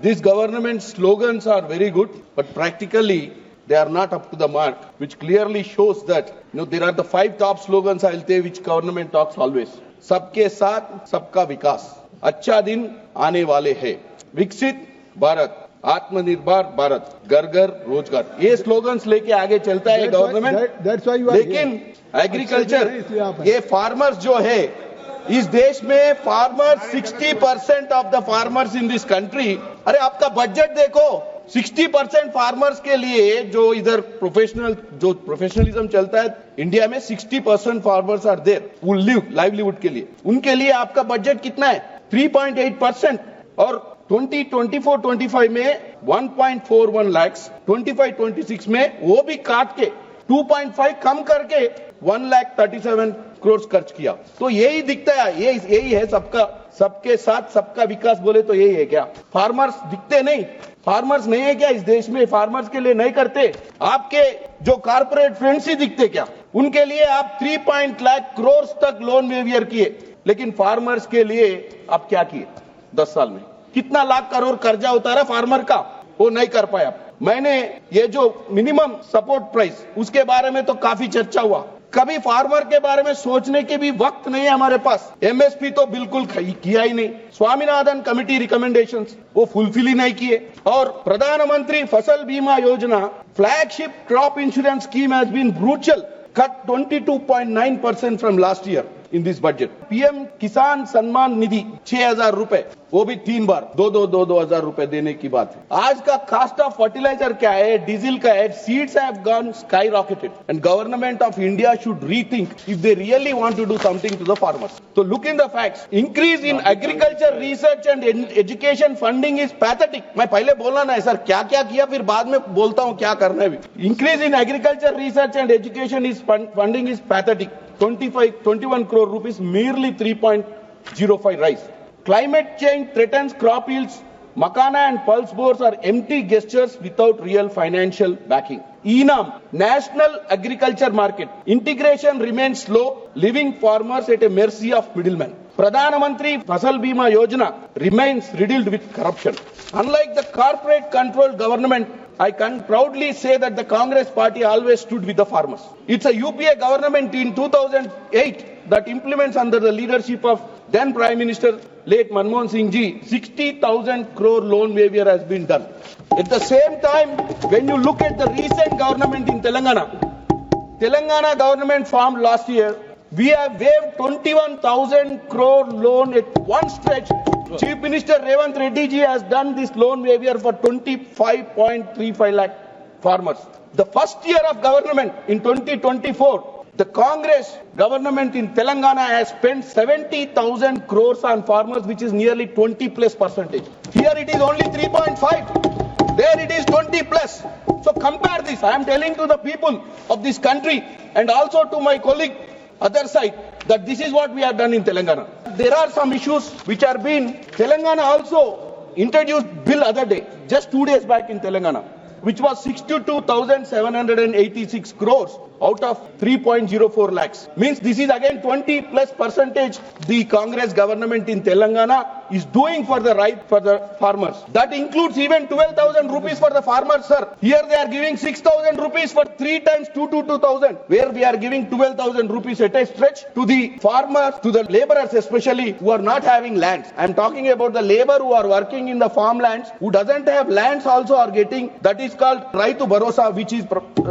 This government's slogans are very good, but practically they are not up to the mark, which clearly shows that there are the 5 top slogans I'll say which government talks always. सबके साथ सबका विकास, अच्छा दिन आने वाले हैं, विकसित भारत, आत्मनिर्भर भारत, घर घर रोजगार, ये स्लोगन्स लेके आगे चलता है गवर्नमेंट। लेकिन एग्रीकल्चर, ये फार्मर्स जो है इस देश में, farmers 60% of the farmers in this country, अरे आपका बजट देखो, 60% फार्मर्स के लिए जो इधर प्रोफेशनलिज्म चलता है इंडिया में, 60% farmers are there who live livelihood के लिए, उनके लिए आपका बजट कितना है? 3.8%। और 2024-25 में 1.41 लाख, 25-26 में वो भी काट के 2.5 कम करके 1,37,000 करोड़ खर्च किया। तो यही दिखता है, यही है सबके साथ सबका विकास बोले तो यही है क्या? फार्मर्स दिखते नहीं? फार्मर्स नहीं है क्या इस देश में? फार्मर्स के लिए नहीं करते? आपके जो कॉर्पोरेट फ्रेंड्स ही दिखते क्या? उनके लिए आप 3 लाख करोड़ तक लोन वेवियर किए, लेकिन फार्मर्स के लिए आप क्या किए 10 साल में? कितना लाख करोड़ कर्जा उतारा फार्मर का? वो नहीं कर पाया। मैंने ये जो मिनिमम सपोर्ट प्राइस, उसके बारे में तो काफी चर्चा हुआ, कभी फार्मर के बारे में सोचने के भी वक्त नहीं है हमारे पास। एमएसपी तो बिल्कुल किया ही नहीं, स्वामीनाथन कमेटी रिकमेंडेशंस वो फुलफिल ही नहीं किए, और प्रधानमंत्री फसल बीमा योजना flagship crop insurance scheme has been brutal, cut 22.9% from last year in this budget. PM किसान सम्मान निधि 6,000 रुपए, वो भी 3 बार 2,000 रुपए देने की बात है। आज का कास्ट ऑफ फर्टिलाइजर क्या है, डीजल का है, seeds have gone skyrocketed, and government of India should rethink if they really want to do something to the farmers. तो look in the facts, increase in agriculture research and education funding is pathetic. मैं पहले बोलना ना है sir क्या क्या किया, फिर बाद में बोलता हूँ क्या करना है। Increase in agriculture research and education is funding is pathetic, 21 crore rupees, merely 3.05 rise. Climate change threatens crop yields. Makana and pulse bores are empty gestures without real financial backing. ENAM, National Agriculture Market, integration remains slow, leaving farmers at a mercy of middlemen. Pradhan Mantri Fasal Bima Yojana remains riddled with corruption. Unlike the corporate-controlled government, I can proudly say that the Congress party always stood with the farmers. It's a UPA government in 2008 that implements under the leadership of then Prime Minister late Manmohan Singh ji, 60,000 crore loan waiver has been done. At the same time, when you look at the recent government in Telangana government formed last year, we have waived 21,000 crore loan at one stretch. Chief Minister Revanth Reddy ji has done this loan waiver for 25.35 lakh farmers. The first year of government in 2024, the Congress government in Telangana has spent 70,000 crores on farmers, which is nearly 20+%. Here it is only 3.5. There it is 20+. So compare this. I am telling to the people of this country and also to my colleague other side that this is what we have done in Telangana. There are some issues which are being, Telangana also introduced bill other day, just 2 days back in Telangana, which was 62,786 crores out of 3.04 lakhs. Means this is again 20+% the Congress government in Telangana is doing for the right for the farmers. That includes even 12,000 rupees for the farmers, sir. Here they are giving 6,000 rupees for 3 times 2,000, where we are giving 12,000 rupees at a stretch to the farmers, to the laborers especially who are not having lands. I am talking about the labor who are working in the farmlands, who doesn't have lands also are getting, that is called Raitu Bharosa, which is